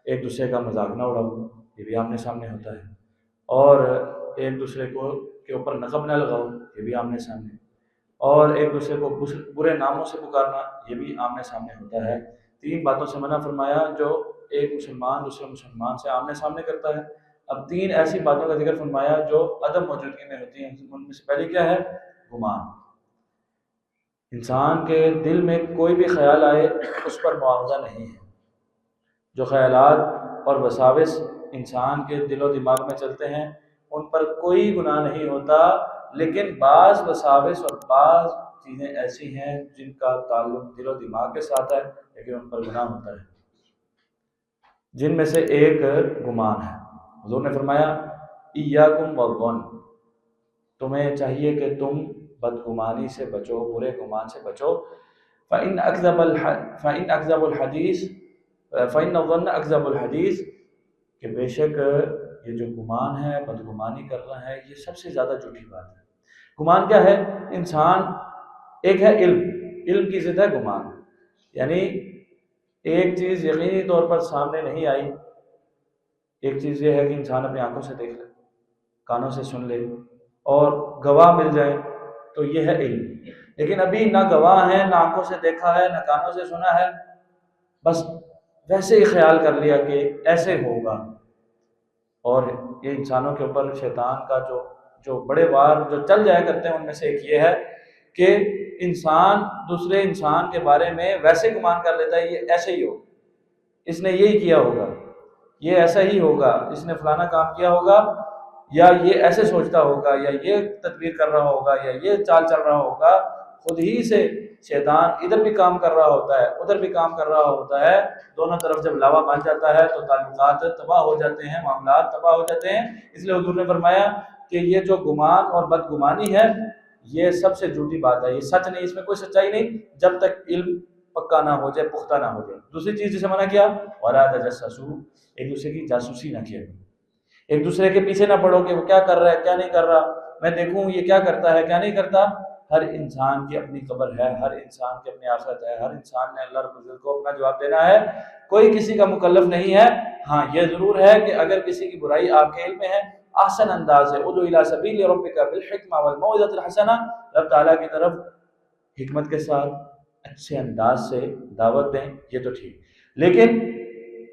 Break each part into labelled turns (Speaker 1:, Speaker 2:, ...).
Speaker 1: ایک دوسرے کا مذاق نہ اڑاؤ، یہ بھی آمنے سامنے ہوتا ہے، اور ایک دوسرے کو کے اوپر نقب نہ لگاؤ، یہ بھی آمنے سامنے، اور ایک دوسرے کو برے ناموں سے پکارنا، یہ بھی آمنے سامنے ہوتا ہے۔ 3 باتوں سے منع فرمایا جو ایک مسلمان دوسرے مسلمان سے آمنے سامنے کرتا ہے۔ اب 3 ایسی باتوں کا ذکر فرمایا جو عدم موجودگی میں ہوتی ہیں۔ ان میں سے پہلی کیا ہے؟ گمان۔ انسان کے دل میں کوئی بھی خیال آئے اس پر معاوضہ نہیں ہے۔ جو خیالات اور وساوس انسان کے دل و دماغ میں چلتے ہیں ان پر کوئی گناہ نہیں ہوتا، لیکن بعض وساوس اور بعض چیزیں ایسی ہیں جن کا تعلق دل و دماغ کے ساتھ ہے لیکن ان پر گناہ ہوتا ہے، جن میں سے ایک گمان ہے۔ حضور نے فرمایا ایاکم والظن، تمہیں چاہیے کہ تم بدگمانی سے بچو، برے گمان سے بچو۔ فإن أكذب الحدیث فإن الظن أكذب الحدیث، کہ بے شک یہ جو گمان ہے، بدگمانی کرنا ہے، یہ سب سے زیادہ جھوٹی بات ہے۔ گمان کیا ہے؟ انسان ایک ہے علم کی ضد ہے گمان، یعنی ایک چیز یقینی طور پر سامنے نہیں آئی، ایک چیز یہ ہے کہ انسان اپنی آنکھوں سے دیکھ لے، کانوں سے سن لے اور گواہ مل جائے، تو یہ ہے علم۔ لیکن ابھی نہ گواہ ہے، نہ آنکھوں سے دیکھا ہے، نہ کانوں سے سنا ہے، بس ویسے ہی خیال کر لیا کہ ایسے ہوگا۔ اور یہ انسانوں کے اوپر شیطان کا جو بڑے وار جو چل جایا کرتے ہیں ان میں سے ایک یہ ہے کہ انسان دوسرے انسان کے بارے میں ویسے گمان کر لیتا ہے یہ ایسے ہی ہوگا، اس نے یہی کیا ہوگا، یہ ایسا ہی ہوگا، اس نے فلانا کام کیا ہوگا، یا یہ ایسے سوچتا ہوگا، یا یہ تدبیر کر رہا ہوگا، یا یہ چال چل رہا ہوگا۔ خود ہی سے شیطان ادھر بھی کام کر رہا ہوتا ہے، ادھر بھی کام کر رہا ہوتا ہے، دونوں طرف جب لاوا بن جاتا ہے تو تعلقات تباہ ہو جاتے ہیں، معاملات تباہ ہو جاتے ہیں۔ اس لیے حضور نے فرمایا کہ یہ جو گمان اور بدگمانی ہے یہ سب سے جھوٹی بات ہے، یہ سچ نہیں، اس میں کوئی سچائی نہیں جب تک علم پکا نہ ہو جائے، پختہ نہ ہو جائے۔ دوسری چیز جسے منع کیا، وَلَا تَجَسَّسُوا، ایک دوسرے کی جاسوسی نہ کیا، ایک دوسرے کے پیچھے نہ پڑو کہ وہ کیا کر رہا ہے کیا نہیں کر رہا، میں دیکھوں یہ کیا کرتا ہے کیا نہیں کرتا۔ ہر انسان کی اپنی قبر ہے، ہر انسان کی اپنی آخرت ہے، ہر انسان نے اللہ رب العزت کو اپنا جواب دینا ہے، کوئی کسی کا مکلف نہیں ہے۔ ہاں یہ ضرور ہے کہ اگر کسی کی برائی آپ کے علم میں ہے، احسن انداز ہے، ادعو الی سبیل ربک بالحکمہ والموعظۃ الحسنہ، رب تعالیٰ کی طرف حکمت کے ساتھ اچھے انداز سے دعوت دیں، یہ تو ٹھیک، لیکن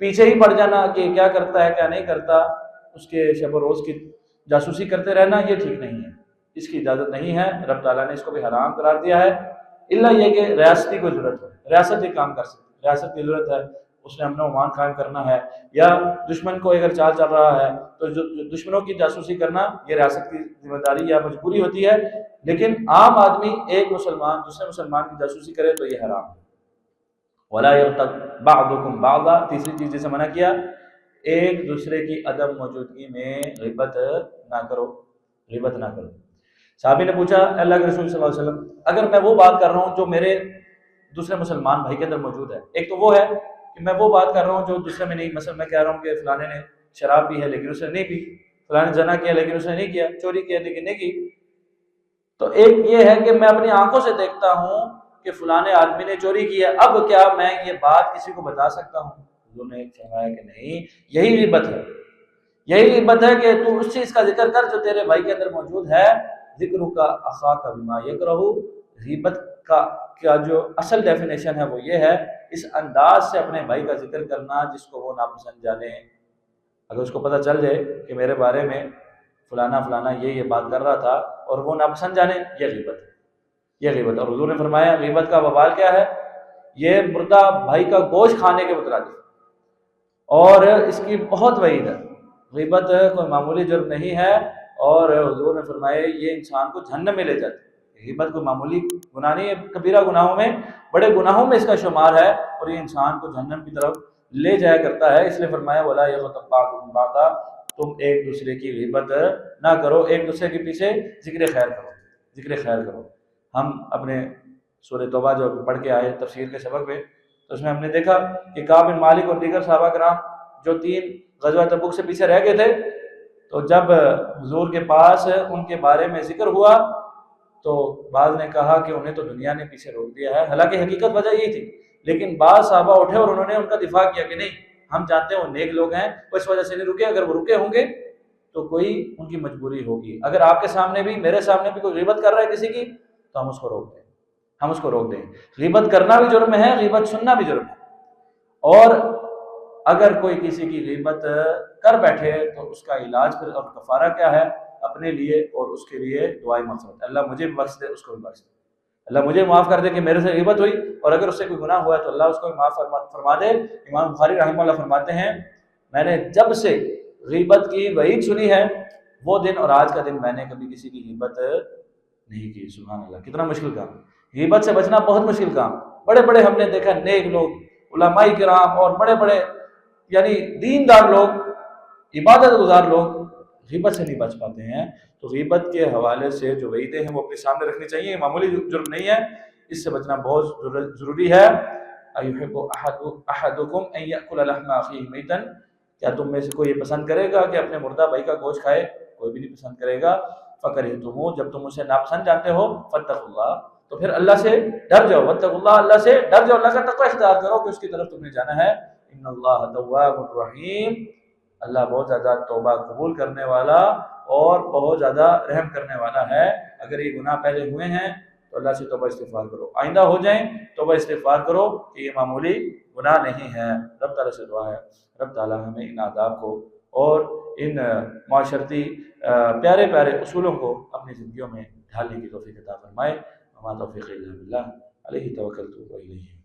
Speaker 1: پیچھے ہی پڑ جانا کہ کیا کرتا ہے کیا نہیں کرتا، اس کے شب و روز کی جاسوسی کرتے رہنا، یہ ٹھیک نہیں ہے، اس کی اجازت نہیں ہے، رب تعالیٰ نے اس کو بھی حرام قرار دیا ہے۔ الا یہ کہ ریاستی کو ضرورت ہے، ریاست یہ کام کر سکتی، ریاست کی ضرورت ہے، اس نے امن و امان قائم کرنا ہے، یا دشمن کو اگر چال چل رہا ہے تو دشمنوں کی جاسوسی کرنا یہ ریاست کی ذمہ داری یا مجبوری ہوتی ہے، لیکن عام آدمی ایک مسلمان دوسرے مسلمان کی جاسوسی کرے تو یہ حرام ہے۔ وَلَا يَغْتَبْ بَعْضُكُمْ بَعْضًا، تیسری چیز جسے منع کیا، ایک دوسرے کی عدم موجودگی میں غیبت نہ کرو، غیبت نہ کرو۔ صحابی نے پوچھا اللہ کے رسول صلی اللہ علیہ وسلم اگر میں وہ بات کر رہا ہوں جو میرے دوسرے مسلمان بھائی کے اندر موجود ہے، ایک تو وہ ہے کہ میں وہ بات کر رہا ہوں جو دوسرے میں نہیں، مثلا میں کہہ رہا ہوں کہ فلانے نے شراب پی ہے لیکن اس نے نہیں پی، فلانے نے زنا کیا لیکن اس نے نہیں کیا، چوری کیا لیکن نہیں کی، تو ایک یہ ہے کہ میں اپنی آنکھوں سے دیکھتا ہوں کہ فلانے آدمی نے چوری کی ہے، اب کیا میں یہ بات کسی کو بتا سکتا ہوں؟ حضور نے فرمایا کہ نہیں، یہی غیبت ہے، یہی غیبت ہے کہ تو اس چیز کا ذکر کر جو تیرے بھائی کے اندر موجود ہے۔ ذکر کا اخاک بما یکرہ، غیبت کا جو اصل ڈیفینیشن ہے وہ یہ ہے اس انداز سے اپنے بھائی کا ذکر کرنا جس کو وہ ناپسند جانے۔ اگر اس کو پتہ چل جائے کہ میرے بارے میں فلانا فلانا یہ بات کر رہا تھا اور وہ ناپسند جانے، یہ غیبت ہے، یہ غیبت۔ اور حضور نے فرمایا غیبت کا وبال کیا ہے، یہ مردہ بھائی کا گوشت کھانے کے مترادف، اور اس کی بہت وعید ہے۔ غیبت کوئی معمولی جرم نہیں ہے، اور حضور نے فرمایا یہ انسان کو جہنم میں لے جاتی ہے۔ غیبت کوئی معمولی گناہ نہیں ہے، کبیرہ گناہوں میں، بڑے گناہوں میں اس کا شمار ہے، اور یہ انسان کو جہنم کی طرف لے جایا کرتا ہے۔ اس لیے فرمایا وَلَا يَغْتَبْ بَعْضُكُمْ بَعْضًا، تم ایک دوسرے کی غیبت نہ کرو، ایک دوسرے کے پیچھے ذکر خیر کرو، ذکر خیر کرو۔ ہم اپنے سورہ توبہ جو پڑھ کے آئے تفسیر کے سبق میں، تو اس میں ہم نے دیکھا کہ کعب بن مالک اور دیگر صحابہ کرام جو 3 غزوہ تبوک سے پیچھے رہ گئے تھے، تو جب حضور کے پاس ان کے بارے میں ذکر ہوا تو بعض نے کہا کہ انہیں تو دنیا نے پیچھے روک دیا ہے، حالانکہ حقیقت وجہ یہی تھی، لیکن بعض صحابہ اٹھے اور انہوں نے ان کا دفاع کیا کہ نہیں، ہم جانتے ہیں وہ نیک لوگ ہیں، وہ اس وجہ سے نہیں رکے، اگر وہ رکے ہوں گے تو کوئی ان کی مجبوری ہوگی۔ اگر آپ کے سامنے بھی، میرے سامنے بھی کوئی غیبت کر رہا ہے کسی کی، تو ہم اس کو روک دیں، ہم اس کو روک دیں۔ غیبت کرنا بھی جرم ہے، غیبت سننا بھی جرم ہے، اور اگر کوئی کسی کی غیبت کر بیٹھے تو اس کا علاج پھر اور کفارہ کیا ہے؟ اپنے لیے اور اس کے لیے دعائیں مغفرت، اللہ مجھے بھی بخش دے، اس کو بھی بخش دے، اللہ مجھے معاف کر دے کہ میرے سے غیبت ہوئی، اور اگر اس سے کوئی گناہ ہوا ہے تو اللہ اس کو بھی معاف فرما دے۔ امام بخاری رحمہ اللہ فرماتے ہیں میں نے جب سے غیبت کی وعید سنی ہے وہ دن اور آج کا دن میں نے کبھی کسی کی غیبت نہیں کی۔ سبحان اللہ، کتنا مشکل کام، غیبت سے بچنا بہت مشکل کام۔ بڑے بڑے ہم نے دیکھا نیک لوگ، علماء کرام اور بڑے بڑے یعنی دیندار لوگ، عبادت گزار لوگ غیبت سے نہیں بچ پاتے ہیں۔ تو غیبت کے حوالے سے جو وعیدیں ہیں وہ اپنے سامنے رکھنی چاہیے، معمولی جرم نہیں ہے، اس سے بچنا بہت ضروری ہے۔ ایحب احدکم ان یاکل لحم اخیہ میتا، کیا تم میں سے کوئی یہ پسند کرے گا کہ اپنے مردہ بھائی کا گوشت کھائے؟ کوئی بھی نہیں پسند کرے گا۔ فکرہتموہ، جب تم اسے ناپسند جانتے ہو، فاتقوا اللہ، تو پھر اللہ سے ڈر جاؤ، واتقوا اللہ، اللہ سے ڈر جاؤ، اللہ کا تقوی اختیار کرو کہ اس کی طرف تم نے جانا ہے۔ ان اللہ تواب الرحیم، اللہ بہت زیادہ توبہ قبول کرنے والا اور بہت زیادہ رحم کرنے والا ہے۔ اگر یہ گناہ پہلے ہوئے ہیں تو اللہ سے توبہ استغفار کرو، آئندہ ہو جائیں توبہ استغفار کرو کہ یہ معمولی گناہ نہیں ہے۔ رب تعالیٰ سے دعا ہے رب تعالیٰ ہمیں ان آداب کو اور ان معاشرتی پیارے پیارے اصولوں کو اپنی زندگیوں میں ڈھالنے کی توفیق عطا فرمائے۔ وما توفیق الا باللہ، علیہ توکلت و الیہ